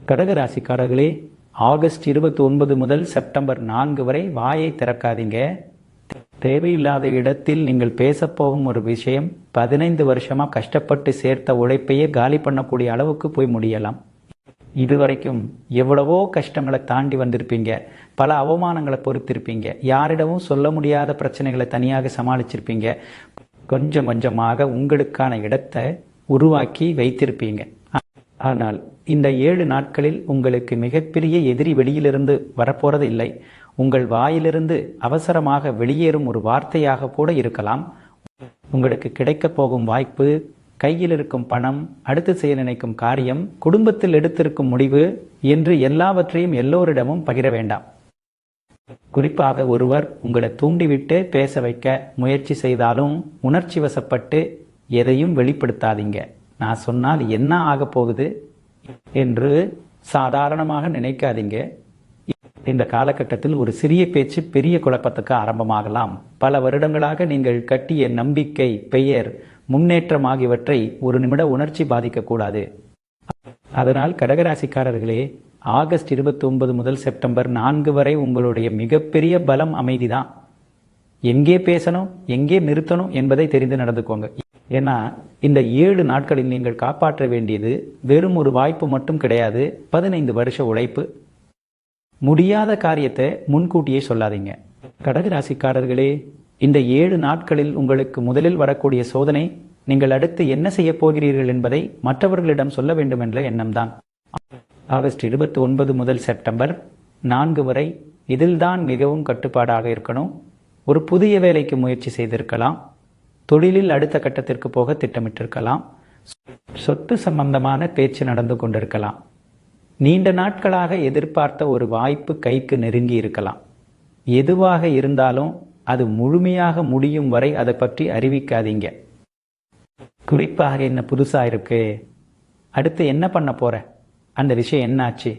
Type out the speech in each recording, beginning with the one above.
கடகராசிக்காரர்களே, August 29 முதல் September 4 வரை வாயை திறக்காதீங்க. தேவையில்லாத இடத்தில் நீங்கள் பேசப்போகும் ஒரு விஷயம் 15 வருஷமா கஷ்டப்பட்டு சேர்த்த உழைப்பையே காலி பண்ணக்கூடிய அளவுக்கு போய் முடியலாம். இதுவரைக்கும் எவ்வளவோ கஷ்டங்களை தாண்டி வந்திருப்பீங்க, பல அவமானங்களை பொறுத்திருப்பீங்க, யாரிடமும் சொல்ல முடியாத பிரச்சனைகளை தனியாக சமாளிச்சிருப்பீங்க. கொஞ்சம் கொஞ்சமாக உங்களுக்கான இடத்தை உருவாக்கி வைத்திருப்பீங்க. ஆனால் இந்த 7 நாட்களில் உங்களுக்கு மிகப்பெரிய எதிரி வெளியிலிருந்து வரப்போறது இல்லை. உங்கள் வாயிலிருந்து அவசரமாக வெளியேறும் ஒரு வார்த்தையாக கூட இருக்கலாம். உங்களுக்கு கிடைக்கப் போகும் வாய்ப்பு, கையில் இருக்கும் பணம், அடுத்து செய்ய நினைக்கும் காரியம், குடும்பத்தில் எடுத்திருக்கும் முடிவு என்று எல்லாவற்றையும் எல்லோரிடமும் பகிர வேண்டாம். குறிப்பாக ஒருவர் உங்களை தூண்டிவிட்டு பேச வைக்க முயற்சி செய்தாலும் உணர்ச்சி வசப்பட்டு எதையும் வெளிப்படுத்தாதீங்க. நான் சொன்னால் என்ன ஆக போகுது என்று சாதாரணமாக நினைக்காதீங்க. இந்த காலகட்டத்தில் ஒரு சிறிய பேச்சு பெரிய குழப்பத்துக்கு ஆரம்பமாகலாம். பல வருடங்களாக நீங்கள் கட்டிய நம்பிக்கை, பெயர், முன்னேற்றம் ஆகியவற்றை ஒரு நிமிட உணர்ச்சி பாதிக்கக்கூடாது. அதனால் கடகராசிக்காரர்களே, ஆகஸ்ட் 29 முதல் செப்டம்பர் 4 வரை உங்களுடைய மிகப்பெரிய பலம் அமைதிதான். எங்கே பேசணும், எங்கே நிறுத்தணும் என்பதை தெரிந்து நடந்துக்கோங்க. ஏன்னா இந்த 7 நாட்களில் நீங்கள் காப்பாற்ற வேண்டியது வெறும் ஒரு வாய்ப்பு மட்டும் கிடையாது, 15 வருஷ உழைப்பு. முடியாத காரியத்தை முன்கூட்டியே சொல்லாதீங்க. கடகராசிக்காரர்களே, இந்த 7 நாட்களில் உங்களுக்கு முதலில் வரக்கூடிய சோதனை, நீங்கள் அடுத்து என்ன செய்ய போகிறீர்கள் என்பதை மற்றவர்களிடம் சொல்ல வேண்டும் என்ற எண்ணம்தான். ஆகஸ்ட் 29 முதல் செப்டம்பர் 4 வரை இதில்தான் மிகவும் கட்டுப்பாடாக இருக்கணும். ஒரு புதிய வேலைக்கு முயற்சி செய்திருக்கலாம், தொழிலில் அடுத்த கட்டத்திற்கு போக திட்டமிட்டிருக்கலாம், சொத்து சம்பந்தமான பேச்சு நடந்து கொண்டிருக்கலாம், நீண்ட நாட்களாக எதிர்பார்த்த ஒரு வாய்ப்பு கைக்கு நெருங்கி இருக்கலாம். எதுவாக இருந்தாலும் அது முழுமையாக முடியும் வரை அதை பற்றி அறிவிக்காதீங்க. குறிப்பாக என்ன புதுசா இருக்கு, அடுத்து என்ன பண்ண போற, அந்த விஷயம் என்னாச்சு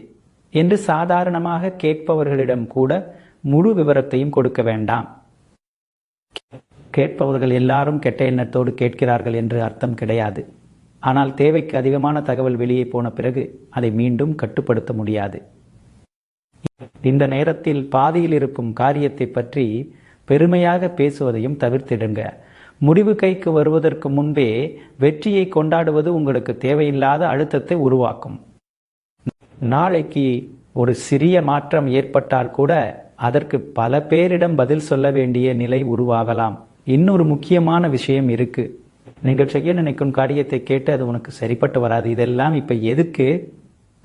என்று சாதாரணமாக கேட்பவர்களிடம் கூட முழு விவரத்தையும் கொடுக்க வேண்டாம். கேட்பவர்கள் எல்லாரும் கெட்ட எண்ணத்தோடு கேட்கிறார்கள் என்று அர்த்தம் கிடையாது. ஆனால் தேவைக்கு அதிகமான தகவல் வெளியே போன பிறகு அதை மீண்டும் கட்டுப்படுத்த முடியாது. இந்த நேரத்தில் பாதியில் இருக்கும் காரியத்தை பற்றி பெருமையாக பேசுவதையும் தவிர்த்திடுங்க. முடிவு கைக்கு வருவதற்கு முன்பே வெற்றியை கொண்டாடுவது உங்களுக்கு தேவையில்லாத அழுத்தத்தை உருவாக்கும். நாளைக்கு ஒரு சிறிய மாற்றம் ஏற்பட்டால் கூட அதற்கு பல பேரிடம் பதில் சொல்ல வேண்டிய நிலை உருவாகலாம். இன்னொரு முக்கியமான விஷயம் இருக்கு. நீங்கள் செய்ய நினைக்கும் காரியத்தை கேட்டு அது உனக்கு சரிப்பட்டு வராது, இதெல்லாம் இப்ப எதுக்கு,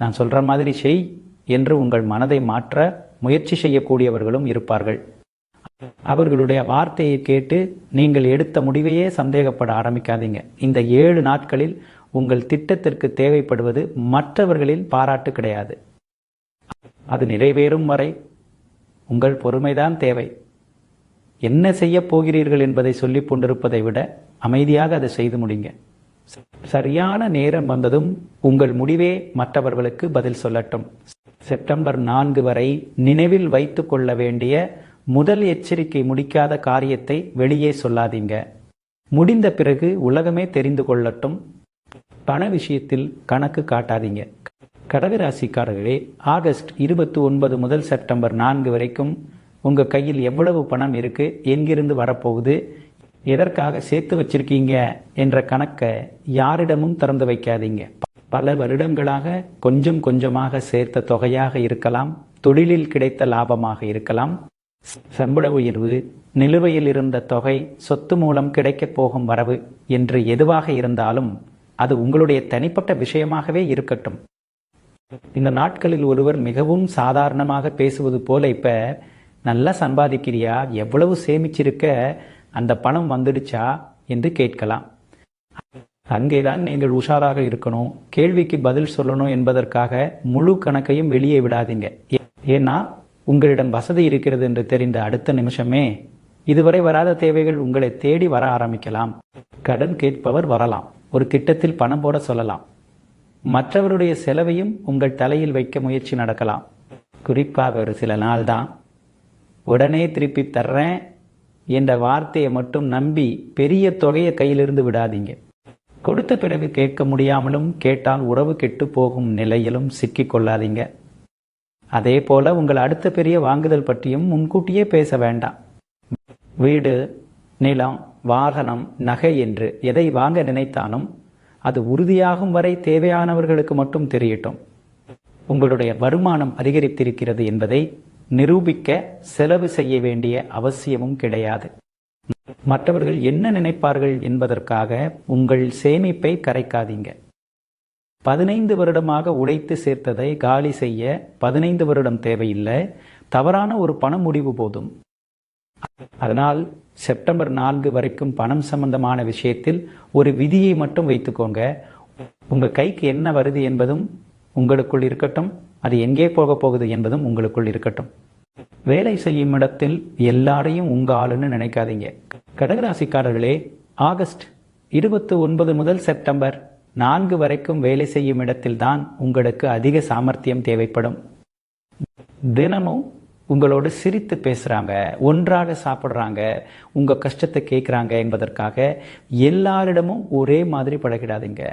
நான் சொல்ற மாதிரி செய் என்று உங்கள் மனதை மாற்ற முயற்சி செய்யக்கூடியவர்களும் இருப்பார்கள். அவர்களுடைய வார்த்தையை கேட்டு நீங்கள் எடுத்த முடிவையே சந்தேகப்பட ஆரம்பிக்காதீங்க. இந்த 7 நாட்களில் உங்கள் திட்டத்திற்கு தேவைப்படுவது மற்றவர்களின் பாராட்டு கிடையாது. அது நிறைவேறும் வரை உங்கள் பொறுமைதான் தேவை. என்ன செய்ய போகிறீர்கள் என்பதை சொல்லிக் கொண்டிருப்பதை விட அமைதியாக அதை செய்து முடிங்க. சரியான நேரம் வந்ததும் உங்கள் முடிவே மற்றவர்களுக்கு பதில் சொல்லட்டும். செப்டம்பர் 4 வரை நினைவில் வைத்து கொள்ள வேண்டிய முதல் எச்சரிக்கை, முடிக்காத காரியத்தை வெளியே சொல்லாதீங்க. முடிந்த பிறகு உலகமே தெரிந்து கொள்ளட்டும். பண விஷயத்தில் கணக்கு காட்டாதீங்க. கடகராசிக்காரர்களே, ஆகஸ்ட் 29 முதல் செப்டம்பர் 4 வரைக்கும் உங்க கையில் எவ்வளவு பணம் இருக்கு, எங்கிருந்து வரப்போகுது, எதற்காக சேர்த்து வச்சிருக்கீங்க என்ற கணக்கை யாரிடமும் திறந்து வைக்காதீங்க. பல வருடங்களாக கொஞ்சம் கொஞ்சமாக சேர்த்த தொகையாக இருக்கலாம், தொழிலில் கிடைத்த லாபமாக இருக்கலாம், சம்பள உயர்வு, நிலுவையில் இருந்த தொகை, சொத்து மூலம் கிடைக்கப் போகும் வரவு என்று எதுவாக இருந்தாலும் அது உங்களுடைய தனிப்பட்ட விஷயமாகவே இருக்கட்டும். இந்த நாட்களில் ஒருவர் மிகவும் சாதாரணமாக பேசுவது போல, இப்ப நல்லா சம்பாதிக்கிறியா, எவ்வளவு சேமிச்சிருக்க, அந்த பணம் வந்துடுச்சா என்று கேட்கலாம். அங்கேதான் நீங்கள் உஷாராக இருக்கணும். கேள்விக்கு பதில் சொல்லணும் என்பதற்காக முழு கணக்கையும் வெளியே விடாதீங்க. ஏன்னா உங்களிடம் வசதி இருக்கிறது என்று தெரிந்த அடுத்த நிமிஷமே இதுவரை வராத தேவைகள் உங்களை தேடி வர ஆரம்பிக்கலாம். கடன் கேட்பவர் வரலாம், ஒரு திட்டத்தில் பணம் போட சொல்லலாம், மற்றவருடைய செலவையும் உங்கள் தலையில் வைக்க முயற்சி நடக்கலாம். குறிப்பாக ஒரு சில நாள் தான். உடனே திருப்பி தர்றேன் என்ற வார்த்தையை மட்டும் நம்பி பெரிய தொகையை கையிலிருந்து விடாதீங்க. கொடுத்த பிறகு கேட்க முடியாமலும் கேட்டால் உறவு கெட்டு போகும் நிலையிலும் சிக்கிக் கொள்ளாதீங்க. அதே போல உங்கள் அடுத்த பெரிய வாங்குதல் பற்றியும் முன்கூட்டியே பேச வேண்டாம். வீடு, நிலம், வாகனம், நகை என்று எதை வாங்க நினைத்தாலும் அது உறுதியாகும் வரை தேவையானவர்களுக்கு மட்டும் தெரியட்டும். உங்களுடைய வருமானம் அதிகரித்திருக்கிறது என்பதை நிரூபிக்க செலவு செய்ய வேண்டிய அவசியமும் கிடையாது. மற்றவர்கள் என்ன நினைப்பார்கள் என்பதற்காக உங்கள் சேமிப்பை கரைக்காதீங்க. 15 வருடமாக உழைத்து சேர்த்ததை காலி செய்ய 15 வருடம் தேவையில்லை. தவறான ஒரு பண முடிவு போதும். அதனால் செப்டம்பர் 4 வரைக்கும் பணம் சம்பந்தமான விஷயத்தில் ஒரு விதியை மட்டும் வைத்துக்கோங்க. உங்க கைக்கு என்ன வருது என்பதும் உங்களுக்குள் இருக்கட்டும், அது எங்கே போக போகுது என்பதும் உங்களுக்குள் இருக்கட்டும். வேலை செய்யும் இடத்தில் எல்லாரையும் உங்க ஆளுன்னு நினைக்காதீங்க. கடகராசிக்காரர்களே, ஆகஸ்ட் 29 முதல் செப்டம்பர் 4 வரைக்கும் வேலை செய்யும் இடத்தில்தான் உங்களுக்கு அதிக சாமர்த்தியம் தேவைப்படும். தினமும் உங்களோடு சிரித்து பேசுறாங்க, ஒன்றாக சாப்பிட்றாங்க, உங்க கஷ்டத்தை கேட்குறாங்க என்பதற்காக எல்லாரிடமும் ஒரே மாதிரி பழகிடாதீங்க.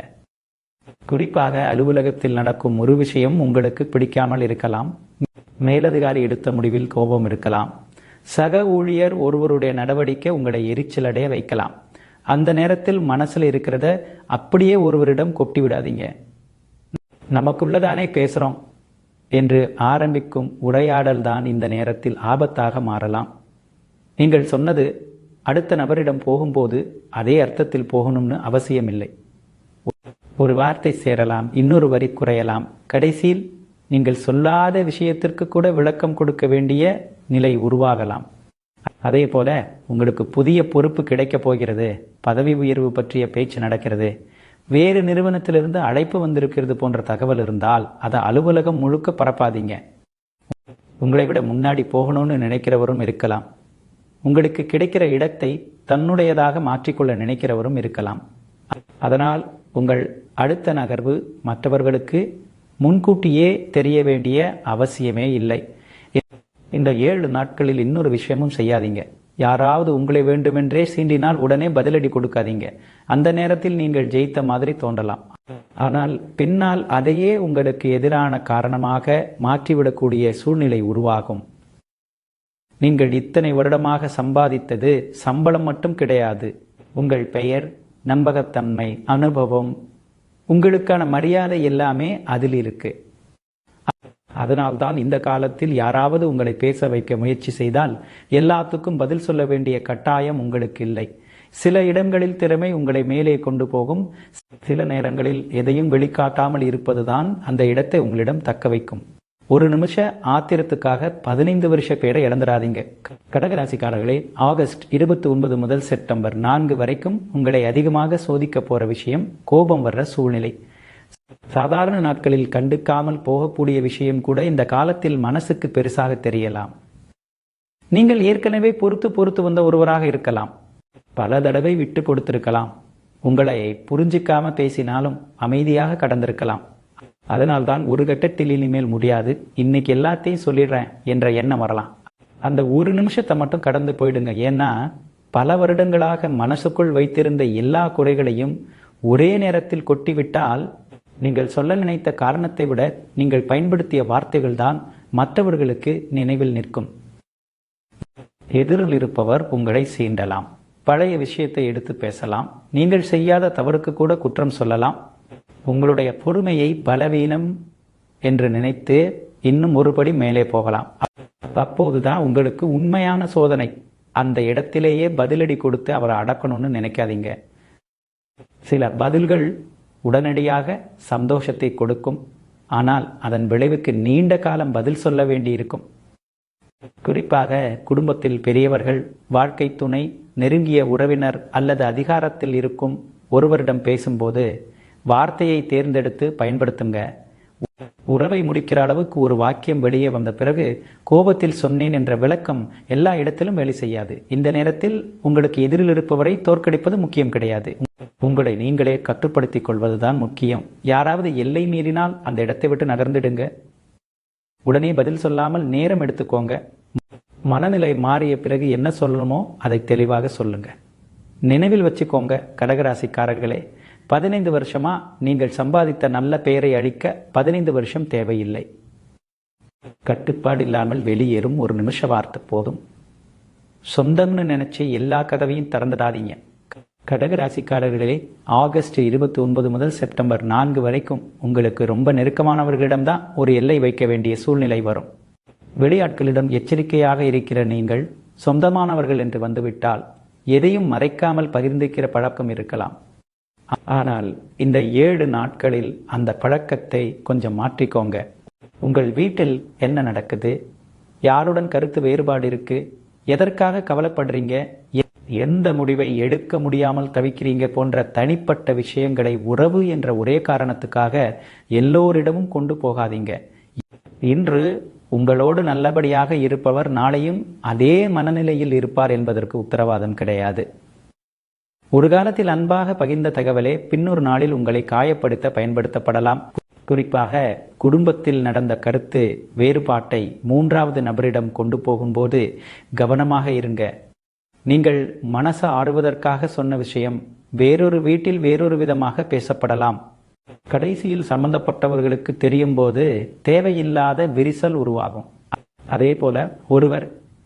குறிப்பாக அலுவலகத்தில் நடக்கும் ஒரு விஷயம் உங்களுக்கு பிடிக்காமல் இருக்கலாம். மேலதிகாரி எடுத்த முடிவில் கோபம் இருக்கலாம். சக ஊழியர் ஒருவருடைய நடவடிக்கை உங்களை எரிச்சலடைய வைக்கலாம். அந்த நேரத்தில் மனசுல இருக்கிறத அப்படியே ஒருவரிடம் கொட்டி விடாதீங்க. நமக்குள்ளதானே பேசுறோம் என்று ஆரம்பிக்கும் உரையாடல் தான் இந்த நேரத்தில் ஆபத்தாக மாறலாம். நீங்கள் சொன்னது அடுத்த நபரிடம் போகும்போது அதே அர்த்தத்தில் போகணும்னு அவசியமில்லை. ஒரு வார்த்தை சேரலாம், இன்னொரு வரி குறையலாம். கடைசியில் நீங்கள் சொல்லாத விஷயத்திற்கு கூட விளக்கம் கொடுக்க வேண்டிய நிலை உருவாகலாம். அதே போல உங்களுக்கு புதிய பொறுப்பு கிடைக்கப் போகிறது, பதவி உயர்வு பற்றிய பேச்சு நடக்கிறது, வேறு நிறுவனத்திலிருந்து அழைப்பு வந்திருக்கிறது போன்ற தகவல் இருந்தால் அதை அலுவலகம் முழுக்க பரப்பாதீங்க. உங்களை விட முன்னாடி போகணும்னு நினைக்கிறவரும் இருக்கலாம். உங்களுக்கு கிடைக்கிற இடத்தை தன்னுடையதாக மாற்றிக்கொள்ள நினைக்கிறவரும் இருக்கலாம். அதனால் உங்கள் அடுத்த நகர்வு மற்றவர்களுக்கு முன்கூட்டியே தெரிய வேண்டிய அவசியமே இல்லை. இந்த 7 நாட்களில் இன்னொரு விஷயமும் செய்யாதீங்க. யாராவது உங்களை வேண்டுமென்றே சீண்டினால் உடனே பதிலடி கொடுக்காதீங்க. அந்த நேரத்தில் நீங்கள் ஜெயித்த மாதிரி தோன்றலாம். ஆனால் பின்னால் அதையே உங்களுக்கு எதிரான காரணமாக மாற்றிவிடக்கூடிய சூழ்நிலை உருவாகும். நீங்கள் இத்தனை வருடமாக சம்பாதித்தது சம்பளம் மட்டும் கிடையாது. உங்கள் பெயர், நம்பகத்தன்மை, அனுபவம், உங்களுக்கான மரியாதை எல்லாமே அதில் இருக்கு. அதனால்தான் இந்த காலத்தில் யாராவது உங்களை பேச வைக்க முயற்சி செய்தால் எல்லாத்துக்கும் பதில் சொல்ல வேண்டிய கட்டாயம் உங்களுக்கு இல்லை. சில இடங்களில் திறமை உங்களை மேலே கொண்டு போகும். சில நேரங்களில் எதையும் வெளிக்காட்டாமல் இருப்பதுதான் அந்த இடத்தை உங்களிடம் தக்க வைக்கும். ஒரு நிமிஷ ஆத்திரத்துக்காக 15 வருஷ பேரை இழந்துடாதீங்க. கடகராசிக்காரர்களே, ஆகஸ்ட் 29 முதல் செப்டம்பர் 4 வரைக்கும் உங்களை அதிகமாக சோதிக்க போற விஷயம் கோபம் வர்ற சூழ்நிலை. சாதாரண நாட்களில் கண்டுக்காமல் போகக்கூடிய விஷயம் கூட இந்த காலத்தில் மனசுக்கு பெருசாக தெரியலாம். நீங்கள் ஏற்கனவே பொறுத்து வந்த ஒருவராக இருக்கலாம். பல தடவை விட்டு கொடுத்திருக்கலாம். உங்களை புரிஞ்சிக்காம பேசினாலும் அமைதியாக கடந்திருக்கலாம். அதனால்தான் ஒரு கட்டத்தில் இனிமேல் முடியாது, இன்னைக்கு எல்லாத்தையும் சொல்லிடுறேன் என்ற எண்ணம் வரலாம். அந்த ஒரு நிமிஷத்தை மட்டும் கடந்து போயிடுங்க. ஏன்னா பல வருடங்களாக மனசுக்குள் வைத்திருந்த எல்லா குறைகளையும் ஒரே நேரத்தில் கொட்டிவிட்டால் நீங்கள் சொல்ல நினைத்த காரணத்தை விட நீங்கள் பயன்படுத்திய வார்த்தைகள் தான் மற்றவர்களுக்கு நினைவில் நிற்கும். எதிரில் இருப்பவர் உங்களை சீண்டலாம். பழைய விஷயத்தை எடுத்து பேசலாம். நீங்கள் செய்யாத தவறுக்கு கூட குற்றம் சொல்லலாம். உங்களுடைய பொறுமையை பலவீனம் என்று நினைத்து இன்னும் ஒருபடி மேலே போகலாம். அப்போதுதான் உங்களுக்கு உண்மையான சோதனை. அந்த இடத்திலேயே பதிலடி கொடுத்து அவரை அடக்கணும்னு நினைக்காதீங்க. சில பதில்கள் உடனடியாக சந்தோஷத்தை கொடுக்கும். ஆனால் அதன் விளைவுக்கு நீண்ட காலம் பதில் சொல்ல வேண்டியிருக்கும். குறிப்பாக குடும்பத்தில் பெரியவர்கள், வாழ்க்கை துணை, நெருங்கிய உறவினர் அல்லது அதிகாரத்தில் இருக்கும் ஒருவரிடம் பேசும்போது வார்த்தையை தேர்ந்தெடுத்து பயன்படுத்துங்க. உறவை முடிக்கிற அளவுக்கு ஒரு வாக்கியம் வெளியே வந்த பிறகு கோபத்தில் சொன்னேன் என்ற விளக்கம் எல்லா இடத்திலும் வேலை செய்யாது. இந்த நேரத்தில் உங்களுக்கு எதிரில் இருப்பவரை தோற்கடிப்பது முக்கியம் கிடையாது. உங்களை நீங்களே கட்டுப்படுத்திக் கொள்வதுதான் முக்கியம். யாராவது எல்லை மீறினால் அந்த இடத்தை விட்டு நகர்ந்துடுங்க. உடனே பதில் சொல்லாமல் நேரம் எடுத்துக்கோங்க. மனநிலை மாறிய பிறகு என்ன சொல்லணுமோ அதை தெளிவாக சொல்லுங்க. நினைவில் வச்சுக்கோங்க கடகராசிக்காரர்களே, 15 வருஷமா நீங்கள் சம்பாதித்த நல்ல பெயரை அழிக்க 15 வருஷம் தேவையில்லை. கட்டுப்பாடு இல்லாமல் வெளியேறும் ஒரு நிமிஷ வார்த்தை போதும். சொந்தம்னு நினைச்சு எல்லா கதவையும் திறந்துடாதீங்க. கடக ராசிக்காரர்களே, ஆகஸ்ட் 29 முதல் செப்டம்பர் 4 வரைக்கும் உங்களுக்கு ரொம்ப நெருக்கமானவர்களிடம்தான் ஒரு எல்லை வைக்க வேண்டிய சூழ்நிலை வரும். வெளியாட்களிடம் எச்சரிக்கையாக இருக்கிற நீங்கள் சொந்தமானவர்கள் என்று வந்துவிட்டால் எதையும் மறைக்காமல் பகிர்ந்திருக்கிற பழக்கம் இருக்கலாம். ஆனால் இந்த 7 நாட்களில் அந்த பழக்கத்தை கொஞ்சம் மாற்றிக்கோங்க. உங்கள் வீட்டில் என்ன நடக்குது, யாருடன் கருத்து வேறுபாடு இருக்கு, எதற்காக கவலைப்படுறீங்க, எந்த முடிவை எடுக்க முடியாமல் தவிக்கிறீங்க போன்ற தனிப்பட்ட விஷயங்களை உறவு என்ற ஒரே காரணத்துக்காக எல்லோரிடமும் கொண்டு போகாதீங்க. இன்று உங்களோடு நல்லபடியாக இருப்பவர் நாளையும் அதே மனநிலையில் இருப்பார் என்பதற்கு உத்தரவாதம் கிடையாது. ஒரு காலத்தில் அன்பாக பகிர்ந்த தகவலே பின்னொரு நாளில் உங்களை காயப்படுத்த பயன்படுத்தப்படலாம். குறிப்பாக குடும்பத்தில் நடந்த கருத்து வேறுபாட்டை 3வது நபரிடம் கொண்டு போகும்போது கவனமாக இருங்க. நீங்கள் மனசை ஆறுவதற்காக சொன்ன விஷயம் வேறொரு வீட்டில் வேறொரு விதமாக பேசப்படலாம். கடைசியில் சம்பந்தப்பட்டவர்களுக்கு தெரியும் போது தேவையில்லாத விரிசல் உருவாகும். அதே போல ஒருவர்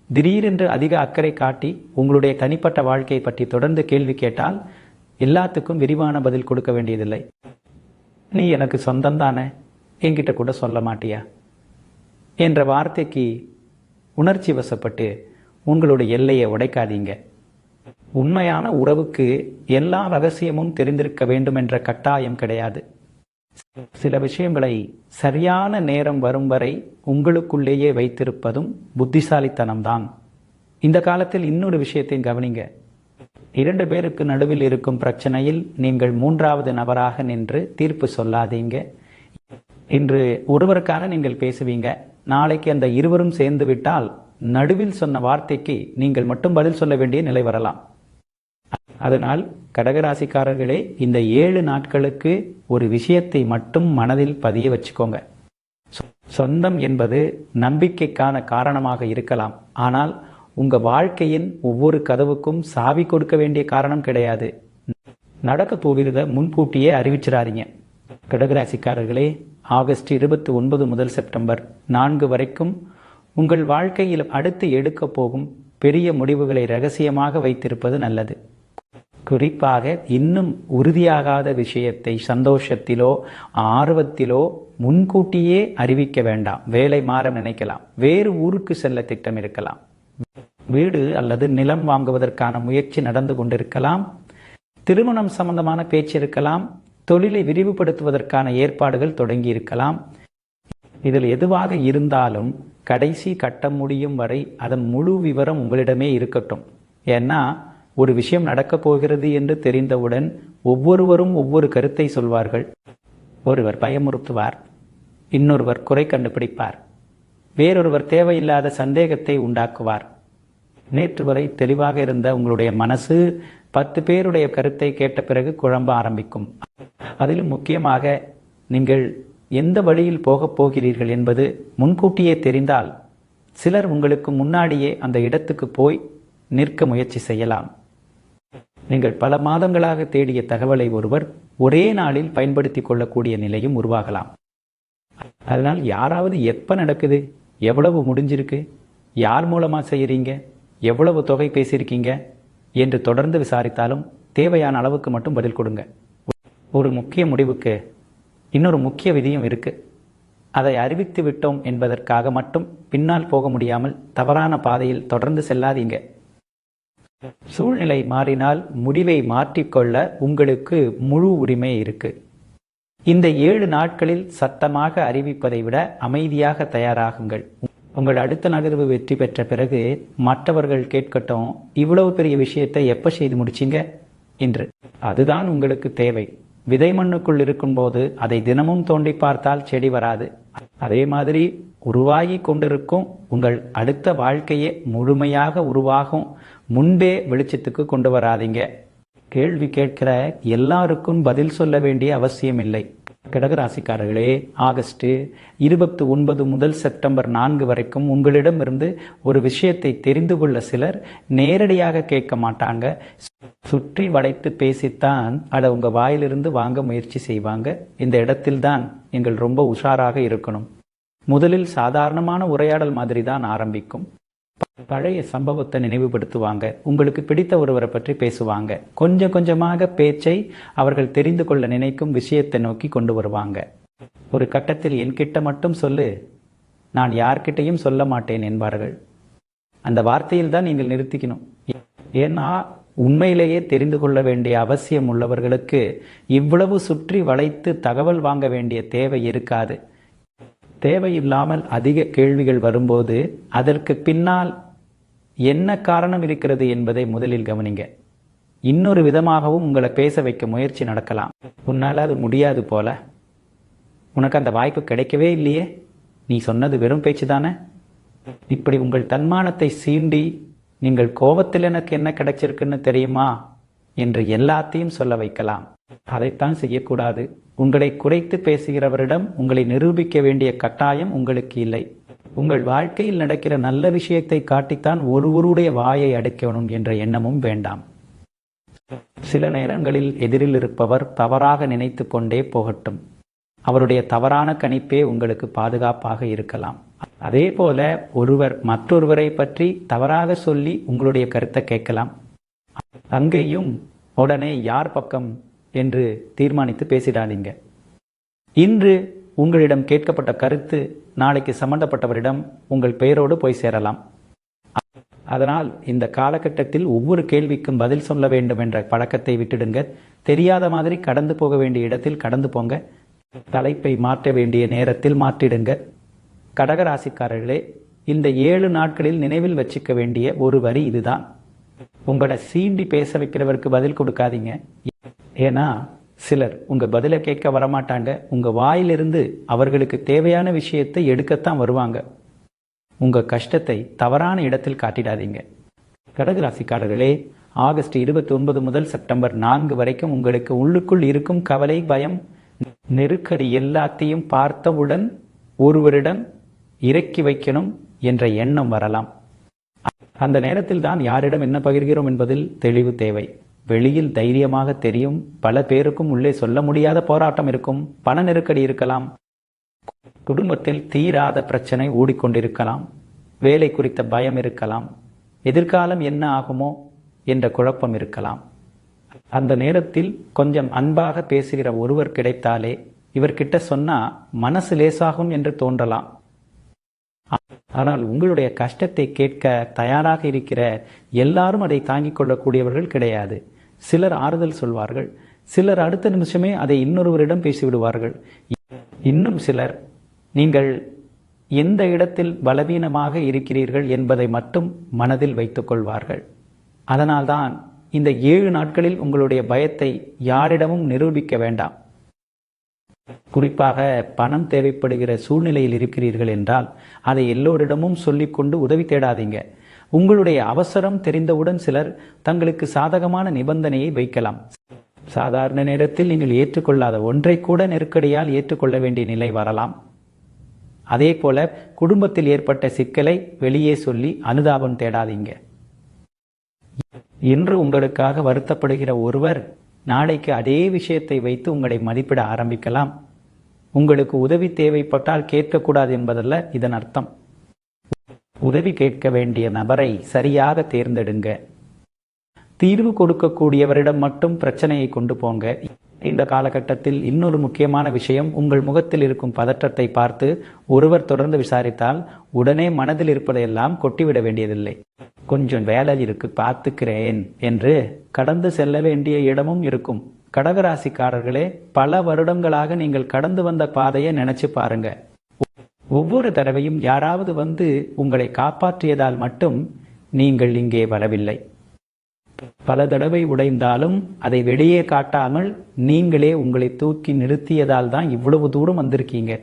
திடீரென்று அதிக அக்கறை காட்டி உங்களுடைய தனிப்பட்ட வாழ்க்கையை பற்றி தொடர்ந்து கேள்வி கேட்டால் எல்லாத்துக்கும் விரிவான பதில் கொடுக்க வேண்டியதில்லை. நீ எனக்கு சொந்தம் தானே, என்கிட்ட கூட சொல்ல மாட்டியா என்ற வார்த்தைக்கு உணர்ச்சி வசப்பட்டு உங்களுடைய எல்லையை உடைக்காதீங்க. உண்மையான உறவுக்கு எல்லா ரகசியமும் தெரிந்திருக்க வேண்டும் என்ற கட்டாயம் கிடையாது. சில விஷயங்களை சரியான நேரம் வரும் வரை உங்களுக்குள்ளேயே வைத்திருப்பதும் புத்திசாலித்தனம்தான். இந்த காலத்தில் இன்னொரு விஷயத்தையும் கவனிங்க. 2 பேருக்கு நடுவில் இருக்கும் பிரச்சனையில் நீங்கள் 3வது நபராக நின்று தீர்ப்பு சொல்லாதீங்க. இன்று ஒருவருக்காக நீங்கள் பேசுவீங்க, நாளைக்கு அந்த இருவரும் சேர்ந்து விட்டால் நடுவில் சொன்ன வார்த்தைக்கு நீங்கள் மட்டும் பதில் சொல்ல வேண்டிய நிலை வரலாம். அதனால் கடகராசிக்காரர்களே, இந்த 7 நாட்களுக்கு ஒரு விஷயத்தை மட்டும் மனதில் பதிய வச்சுக்கோங்க. சொந்தம் என்பது நம்பிக்கைக்கான காரணமாக இருக்கலாம், ஆனால் உங்க வாழ்க்கையின் ஒவ்வொரு கதவுக்கும் சாவி கொடுக்க வேண்டிய காரணம் கிடையாது. நடக்க போகிறத முன்கூட்டியே அறிவிச்சிடாதீங்க. கடகராசிக்காரர்களே, ஆகஸ்ட் 29 முதல் செப்டம்பர் 4 வரைக்கும் உங்கள் வாழ்க்கையில் அடுத்து எடுக்க போகும் பெரிய முடிவுகளை ரகசியமாக வைத்திருப்பது நல்லது. குறிப்பாக இன்னும் உறுதியாகாத விஷயத்தை சந்தோஷத்திலோ ஆர்வத்திலோ முன்கூட்டியே அறிவிக்க வேண்டாம். வேலை மாற நினைக்கலாம், வேறு ஊருக்கு செல்ல திட்டம் இருக்கலாம், வீடு அல்லது நிலம் வாங்குவதற்கான முயற்சி நடந்து கொண்டிருக்கலாம், திருமணம் சம்பந்தமான பேச்சு இருக்கலாம், தொழிலை விரிவுபடுத்துவதற்கான ஏற்பாடுகள் தொடங்கி இருக்கலாம். இதில் எதுவாக இருந்தாலும் கடைசி கட்டம் முடியும் வரை அதன் முழு விவரம் உங்களிடமே இருக்கட்டும். ஏன்னா ஒரு விஷயம் நடக்கப் போகிறது என்று தெரிந்தவுடன் ஒவ்வொருவரும் ஒவ்வொரு கருத்தை சொல்வார்கள். ஒருவர் பயமுறுத்துவார், இன்னொருவர் குறை கண்டுபிடிப்பார், வேறொருவர் தேவையில்லாத சந்தேகத்தை உண்டாக்குவார். நேற்று வரை தெளிவாக இருந்த உங்களுடைய மனசு 10 பேருடைய கருத்தை கேட்ட பிறகு குழம்ப ஆரம்பிக்கும். அதிலும் முக்கியமாக நீங்கள் எந்த வழியில் போகப் போகிறீர்கள் என்பது முன்கூட்டியே தெரிந்தால் சிலர் உங்களுக்கு முன்னாடியே அந்த இடத்துக்கு போய் நிற்க முயற்சி செய்யலாம். நீங்கள் பல மாதங்களாக தேடிய தகவலை ஒருவர் ஒரே நாளில் பயன்படுத்தி கொள்ளக்கூடிய நிலையும் உருவாகலாம். அதனால் யாராவது எப்ப நடக்குது, எவ்வளவு முடிஞ்சிருக்கு, யார் மூலமா செய்யறீங்க, எவ்வளவு தொகை பேசியிருக்கீங்க என்று தொடர்ந்து விசாரித்தாலும் தேவையான அளவுக்கு மட்டும் பதில் கொடுங்க. ஒரு முக்கிய முடிவுக்கு இன்னொரு முக்கிய விதியும் இருக்கு. அதை அறிவித்து விட்டோம் என்பதற்காக மட்டும் பின்னால் போக முடியாமல் தவறான பாதையில் தொடர்ந்து செல்லாதீங்க. சூழ்நிலை மாறினால் முடிவை மாற்றிக்கொள்ள உங்களுக்கு முழு உரிமை இருக்கு. இந்த 7 நாட்களில் சத்தமாக அறிவிப்பதை விட அமைதியாக தயாராகுங்கள். உங்கள் அடுத்த நகர்வு வெற்றி பெற்ற பிறகு மற்றவர்கள் கேட்கட்டும், இவ்வளவு பெரிய விஷயத்தை எப்ப செய்து முடிச்சிங்க என்று. அதுதான் உங்களுக்கு தேவை. விதை மண்ணுக்குள் இருக்கும்போது அதை தினமும் தோண்டி பார்த்தால் செடி வராது. அதே மாதிரி உருவாகி கொண்டிருக்கும் உங்கள் அடுத்த வாழ்க்கையே முழுமையாக உருவாகும் முன்பே வெளிச்சத்துக்கு கொண்டு வராதீங்க. கேள்வி கேட்கிற எல்லாருக்கும் பதில் சொல்ல வேண்டிய அவசியம் இல்லை. கடகராசிக்காரர்களே, ஆகஸ்ட் 29 முதல் செப்டம்பர் 4 வரைக்கும் உங்களிடமிருந்து ஒரு விஷயத்தை தெரிந்து கொள்ள சிலர் நேரடியாக கேட்க மாட்டாங்க. சுற்றி வளைத்து பேசித்தான் அதை உங்க வாயிலிருந்து வாங்க முயற்சி செய்வாங்க. இந்த இடத்தில்தான் நீங்கள் ரொம்ப உஷாராக இருக்கணும். முதலில் சாதாரணமான உரையாடல் மாதிரி தான் ஆரம்பிக்கும். பழைய சம்பவத்தை நினைவுபடுத்துவாங்க. உங்களுக்கு பிடித்த ஒருவரை பற்றி பேசுவாங்க. கொஞ்சம் கொஞ்சமாக பேச்சை அவர்கள் தெரிந்து கொள்ள நினைக்கும் விஷயத்தை நோக்கி கொண்டு வருவாங்க. ஒரு கட்டத்தில் என்கிட்ட மட்டும் சொல்லு, நான் யார்கிட்டையும் சொல்ல மாட்டேன் என்பார்கள். அந்த வார்த்தையில் தான் நீங்கள் நிறுத்திக்கணும். ஏன்னா உண்மையிலேயே தெரிந்து கொள்ள வேண்டிய அவசியம் உள்ளவர்களுக்கு இவ்வளவு சுற்றி வளைத்து தகவல் வாங்க வேண்டிய தேவை இருக்காது. தேவையில்லாமல் அதிக கேள்விகள் வரும்போது அதற்கு பின்னால் என்ன காரணம் இருக்கிறது என்பதை முதலில் கவனிங்க. இன்னொரு விதமாகவும் உங்களை பேச வைக்க முயற்சி நடக்கலாம். உன்னால் அது முடியாது போல, உனக்கு அந்த வாய்ப்பு கிடைக்கவே இல்லையே, நீ சொன்னது வெறும் பேச்சு தானே, இப்படி உங்கள் தன்மானத்தை சீண்டி நீங்கள் கோபத்தில் எனக்கு என்ன கிடைச்சிருக்குன்னு தெரியுமா என்று எல்லாத்தையும் சொல்ல வைக்கலாம். அதைத்தான் செய்யக்கூடாது. உங்களை குறைத்து பேசுகிறவரிடம் உங்களை நிரூபிக்க வேண்டிய கட்டாயம் உங்களுக்கு இல்லை. உங்கள் வாழ்க்கையில் நடக்கிற நல்ல விஷயத்தை காட்டித்தான் ஒருவருடைய வாயை அடைக்கணும் என்ற எண்ணமும் வேண்டாம். சில நேரங்களில் எதிரில் இருப்பவர் தவறாக நினைத்து கொண்டே போகட்டும். அவருடைய தவறான கணிப்பே உங்களுக்கு பாதுகாப்பாக இருக்கலாம். அதே போல ஒருவர் மற்றொருவரை பற்றி தவறாக சொல்லி உங்களுடைய கருத்தை கேட்கலாம். அங்கேயும் உடனே யார் பக்கம் என்று தீர்மானித்து பேசிடாதீங்க. இன்று உங்களிடம் கேட்கப்பட்ட கருத்து நாளைக்கு சம்பந்தப்பட்டவரிடம் உங்கள் பெயரோடு போய் சேரலாம். அதனால் இந்த காலகட்டத்தில் ஒவ்வொரு கேள்விக்கும் பதில் சொல்ல வேண்டும் என்ற பழக்கத்தை விட்டுடுங்க. தெரியாத மாதிரி கடந்து போக வேண்டிய இடத்தில் கடந்து போங்க. தலைப்பை மாற்ற வேண்டிய நேரத்தில் மாற்றிடுங்க. கடகராசிக்காரர்களே, இந்த 7 நாட்களில் நினைவில் வச்சுக்க வேண்டிய ஒரு வரி இதுதான். உங்களை சீண்டி பேச வைக்கிறவருக்கு பதில் கொடுக்காதீங்க. ஏன்னா சிலர் உங்க பதிலை கேட்க வரமாட்டாங்க. உங்க வாயிலிருந்து அவர்களுக்கு தேவையான விஷயத்தை எடுக்கத்தான் வருவாங்க. உங்க கஷ்டத்தை தவறான இடத்தில் காட்டிடாதீங்க. கடகராசிக்காரர்களே, ஆகஸ்ட் 29 முதல் செப்டம்பர் 4 வரைக்கும் உங்களுக்கு உள்ளுக்குள் இருக்கும் கவலை, பயம், நெருக்கடி எல்லாத்தையும் பார்த்தவுடன் ஒருவரிடம் இறக்கி வைக்கணும் என்ற எண்ணம் வரலாம். அந்த நேரத்தில் தான் யாரிடம் என்ன பகிர்கிறோம் என்பதில் தெளிவு தேவை. வெளியில் தைரியமாக தெரியும், பல பேருக்கும் உள்ளே சொல்ல முடியாத போராட்டம் இருக்கும், பண நெருக்கடி இருக்கலாம், குடும்பத்தில் தீராத பிரச்சனை ஓடிக்கொண்டிருக்கலாம், வேலை குறித்த பயம் இருக்கலாம், எதிர்காலம் என்ன ஆகுமோ என்ற குழப்பம் இருக்கலாம். அந்த நேரத்தில் கொஞ்சம் அன்பாக பேசுகிற ஒருவர் கிடைத்தாலே இவர்கிட்ட சொன்னா மனசு லேசாகும் என்று தோன்றலாம். ஆனால் உங்களுடைய கஷ்டத்தை கேட்க தயாராக இருக்கிற எல்லாரும் அதை தாங்கிக் கொள்ளக்கூடியவர்கள் கிடையாது. சிலர் ஆறுதல் சொல்வார்கள், சிலர் அடுத்த நிமிஷமே அதை இன்னொருவரிடம் பேசிவிடுவார்கள். இன்னும் சிலர் நீங்கள் எந்த இடத்தில் பலவீனமாக இருக்கிறீர்கள் என்பதை மட்டும் மனதில் வைத்துக் கொள்வார்கள். அதனால்தான் இந்த 7 நாட்களில் உங்களுடைய பயத்தை யாரிடமும் நிரூபிக்க வேண்டாம். குறிப்பாக பணம் தேவைப்படுகிற சூழ்நிலையில் இருக்கிறீர்கள் என்றால் அதை எல்லோரிடமும் சொல்லிக்கொண்டு உதவி தேடாதீங்க. உங்களுடைய அவசரம் தெரிந்தவுடன் சிலர் தங்களுக்கு சாதகமான நிபந்தனையை வைக்கலாம். சாதாரண நேரத்தில் நீங்கள் ஏற்றுக்கொள்ளாத ஒன்றை கூட நெருக்கடியால் ஏற்றுக்கொள்ள வேண்டிய நிலை வரலாம். அதே போல குடும்பத்தில் ஏற்பட்ட சிக்கலை வெளியே சொல்லி அனுதாபம் தேடாதீங்க. இன்று உங்களுக்காக வருத்தப்படுகிற ஒருவர் நாளைக்கு அதே விஷயத்தை வைத்து உங்களை மதிப்பிட ஆரம்பிக்கலாம். உங்களுக்கு உதவி தேவைப்பட்டால் கேட்கக்கூடாது என்பதல்ல இதன் அர்த்தம். உதவி கேட்க வேண்டிய நபரை சரியாக தேர்ந்தெடுங்க. தீர்வு கொடுக்கக்கூடியவரிடம் மட்டும் பிரச்சனையை கொண்டு போங்க. இந்த காலகட்டத்தில் இன்னொரு முக்கியமான விஷயம், உங்கள் முகத்தில் இருக்கும் பதற்றத்தை பார்த்து ஒருவர் தொடர்ந்து விசாரித்தால் உடனே மனதில் இருப்பதையெல்லாம் கொட்டிவிட வேண்டியதில்லை. கொஞ்சம் வேலை இருக்கு பார்த்துக்கிறேன் என்று கடந்து செல்ல வேண்டிய இடமும் இருக்கும். கடகராசிக்காரர்களே, பல வருடங்களாக நீங்கள் கடந்து வந்த பாதையை நினைச்சு பாருங்க. ஒவ்வொரு தடவையும் யாராவது வந்து உங்களை காப்பாற்றியதால் மட்டும் நீங்கள் இங்கே வரவில்லை. பல தடவை உடைந்தாலும் அதை வெளியே காட்டாமல் நீங்களே உங்களை தூக்கி நிறுத்தியதால் தான் இவ்வளவு தூரம் வந்திருக்கீங்க.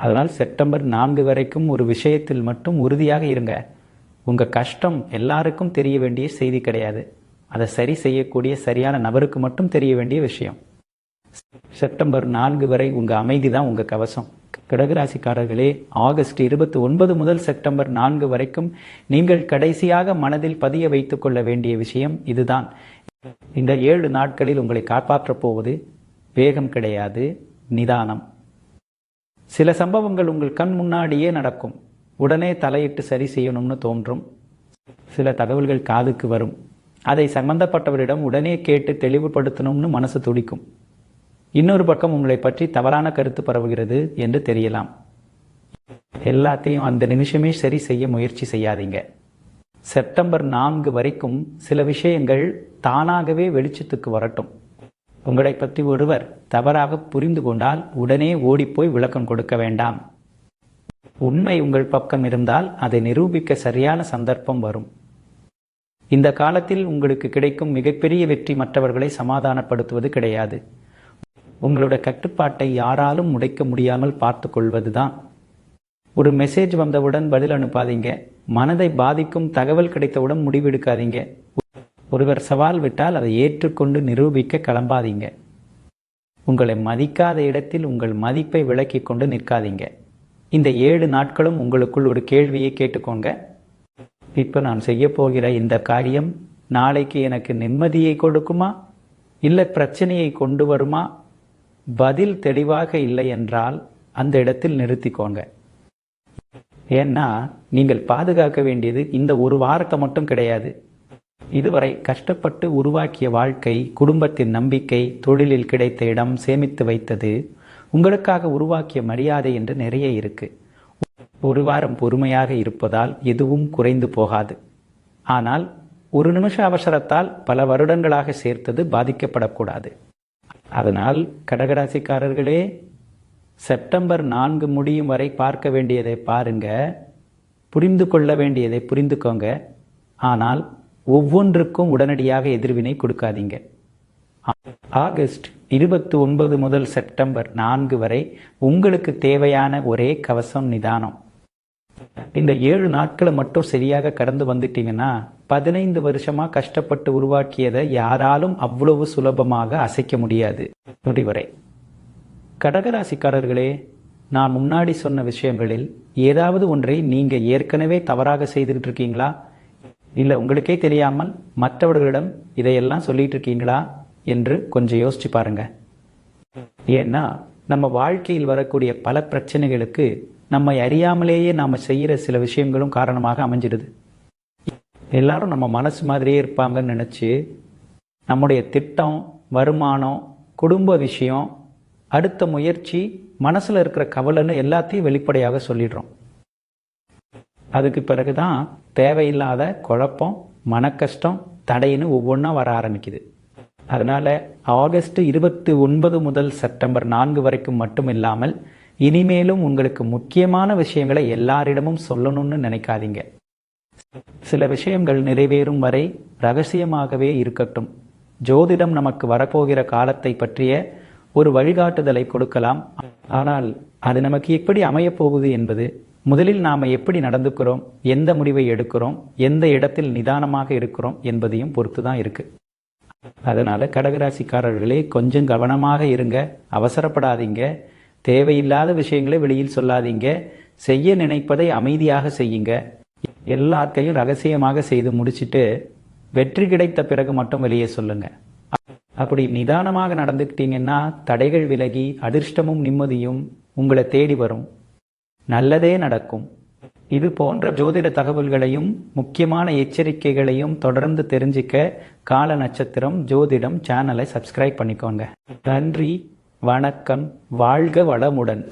அதனால் செப்டம்பர் 4 வரைக்கும் ஒரு விஷயத்தில் மட்டும் உறுதியாக இருங்க. உங்க கஷ்டம் எல்லாருக்கும் தெரிய வேண்டிய செய்தி கிடையாது. அதை சரி செய்யக்கூடிய சரியான நபருக்கு மட்டும் தெரிய வேண்டிய விஷயம். செப்டம்பர் 4 வரை உங்க அமைதி தான் உங்க கவசம். கடகராசிக்காரர்களே, ஆகஸ்ட் 29 முதல் செப்டம்பர் 4 வரைக்கும் நீங்கள் கடைசியாக மனதில் பதிய வைத்துக் கொள்ள வேண்டிய விஷயம் இதுதான். இந்த 7 நாட்களில் உங்களை காப்பாற்றப் போவது வேகம் கிடையாது, நிதானம். சில சம்பவங்கள் உங்கள் கண் முன்னாடியே நடக்கும். உடனே தலையிட்டு சரி செய்யணும்னு தோன்றும். சில தகவல்கள் காதுக்கு வரும். அதை சம்பந்தப்பட்டவரிடம் உடனே கேட்டு தெளிவுபடுத்தணும்னு மனசு துடிக்கும். இன்னொரு பக்கம் உங்களை பற்றி தவறான கருத்து பரவுகிறது என்று தெரியலாம். எல்லாத்தையும் அந்த நிமிஷமே சரி செய்ய முயற்சி செய்யாதீங்க. செப்டம்பர் 4 வரைக்கும் சில விஷயங்கள் தானாகவே வெளிச்சத்துக்கு வரட்டும். உங்களை பற்றி ஒருவர் தவறாக புரிந்து கொண்டால் உடனே ஓடிப்போய் விளக்கம் கொடுக்க வேண்டாம். உண்மை உங்கள் பக்கம் இருந்தால் அதை நிரூபிக்க சரியான சந்தர்ப்பம் வரும். இந்த காலத்தில் உங்களுக்கு கிடைக்கும் மிகப்பெரிய வெற்றி மற்றவர்களை சமாதானப்படுத்துவது கிடையாது. உங்களோட கட்டுப்பாட்டை யாராலும் உடைக்க முடியாமல் பார்த்து கொள்வதுதான். ஒரு மெசேஜ் வந்தவுடன் பதில் அனுப்பாதீங்க. மனதை பாதிக்கும் தகவல் கிடைத்தவுடன் முடிவெடுக்காதீங்க. ஒருவர் சவால் விட்டால் அதை ஏற்றுக்கொண்டு நிரூபிக்க கிளம்பாதீங்க. உங்களை மதிக்காத இடத்தில் உங்கள் மதிப்பை விலக்கிக் கொண்டு நிற்காதீங்க. இந்த 7 நாட்களும் உங்களுக்குள் ஒரு கேள்வியை கேட்டுக்கோங்க. இப்போ நான் செய்ய போகிற இந்த காரியம் நாளைக்கு எனக்கு நிம்மதியை கொடுக்குமா, இல்லை பிரச்சனையை கொண்டு வருமா? பதில் தெளிவாக இல்லை என்றால் அந்த இடத்தில் நிறுத்திக்கோங்க. ஏன்னா நீங்கள் பாதுகாக்க வேண்டியது இந்த ஒரு வாரத்தை மட்டும் கிடையாது. இதுவரை கஷ்டப்பட்டு உருவாக்கிய வாழ்க்கை, குடும்பத்தின் நம்பிக்கை, தொழிலில் கிடைத்த இடம், சேமித்து வைத்தது, உங்களுக்காக உருவாக்கிய மரியாதை என்று நிறைய இருக்கு. ஒரு வாரம் பொறுமையாக இருப்பதால் எதுவும் குறைந்து போகாது. ஆனால் ஒரு நிமிஷ அவசரத்தால் பல வருடங்களாக சேர்த்தது பாதிக்கப்படக்கூடாது. அதனால் கடகராசிக்காரர்களே, செப்டம்பர் 4 முடியும் வரை பார்க்க வேண்டியதை பாருங்க, புரிந்து கொள்ள வேண்டியதை புரிந்துக்கோங்க. ஆனால் ஒவ்வொன்றுக்கும் உடனடியாக எதிர்வினை கொடுக்காதீங்க. ஆகஸ்ட் 29 முதல் செப்டம்பர் 4 வரை உங்களுக்கு தேவையான ஒரே கவசம் நிதானம். இந்த 7 நாட்களை மட்டும் சரியாக கடந்து வந்துட்டீங்கன்னா 15 வருஷமா கஷ்டப்பட்டு உருவாக்கியதை யாராலும் அவ்வளவு சுலபமாக அசைக்க முடியாது. முடிவரை கடகராசிக்காரர்களே, நான் முன்னாடி சொன்ன விஷயங்களில் ஏதாவது ஒன்றை நீங்க ஏற்கனவே தவறாக செய்துட்டு இருக்கீங்களா, இல்லை உங்களுக்கே தெரியாமல் மற்றவர்களிடம் இதையெல்லாம் சொல்லிட்டு இருக்கீங்களா என்று கொஞ்சம் யோசிச்சு பாருங்க. ஏன்னா நம்ம வாழ்க்கையில் வரக்கூடிய பல பிரச்சனைகளுக்கு நம்மை அறியாமலேயே நாம செய்யற சில விஷயங்களும் காரணமாக அமைஞ்சிடுது. எல்லாரும் நம்ம மனசு மாதிரியே இருப்பாங்கன்னு நினைச்சு நம்முடைய திட்டம், வருமானம், குடும்ப விஷயம், அடுத்த முயற்சி, மனசுல இருக்கிற கவலைன்னு எல்லாத்தையும் வெளிப்படையாக சொல்லிடுறோம். அதுக்கு பிறகுதான் தேவையில்லாத குழப்பம், மனக்கஷ்டம், தடைன்னு ஒவ்வொன்றா வர ஆரம்பிக்குது. அதனால ஆகஸ்ட் 29 முதல் செப்டம்பர் 4 வரைக்கும் மட்டும் இல்லாமல் இனிமேலும் உங்களுக்கு முக்கியமான விஷயங்களை எல்லாரிடமும் சொல்லணும்னு நினைக்காதீங்க. சில விஷயங்கள் நிறைவேறும் வரை ரகசியமாகவே இருக்கட்டும். ஜோதிடம் நமக்கு வரப்போகிற காலத்தை பற்றிய ஒரு வழிகாட்டுதலை கொடுக்கலாம். ஆனால் அது நமக்கு எப்படி அமையப் போகுது என்பது முதலில் நாம் எப்படி நடந்துக்கிறோம், எந்த முடிவை எடுக்கிறோம், எந்த இடத்தில் நிதானமாக இருக்கிறோம் என்பதையும் பொறுத்து தான் இருக்கு. அதனால கடகராசிக்காரர்களே, கொஞ்சம் கவனமாக இருங்க, அவசரப்படாதீங்க, தேவையில்லாத விஷயங்களை வெளியில் சொல்லாதீங்க, செய்ய நினைப்பதை அமைதியாக செய்யுங்க. எல்லாத்தையும் ரகசியமாக செய்து முடிச்சுட்டு வெற்றி கிடைத்த பிறகு மட்டும் வெளியே சொல்லுங்க. அப்படி நிதானமாக நடந்துக்கிட்டீங்கன்னா தடைகள் விலகி அதிர்ஷ்டமும் நிம்மதியும் உங்களை தேடி வரும். நல்லதே நடக்கும். இது போன்ற ஜோதிட தகவல்களையும் முக்கியமான எச்சரிக்கைகளையும் தொடர்ந்து தெரிஞ்சிக்க கால நட்சத்திரம் ஜோதிடம் சேனலை சப்ஸ்கிரைப் பண்ணிக்கோங்க. நன்றி, வணக்கம், வாழ்க வளமுடன்.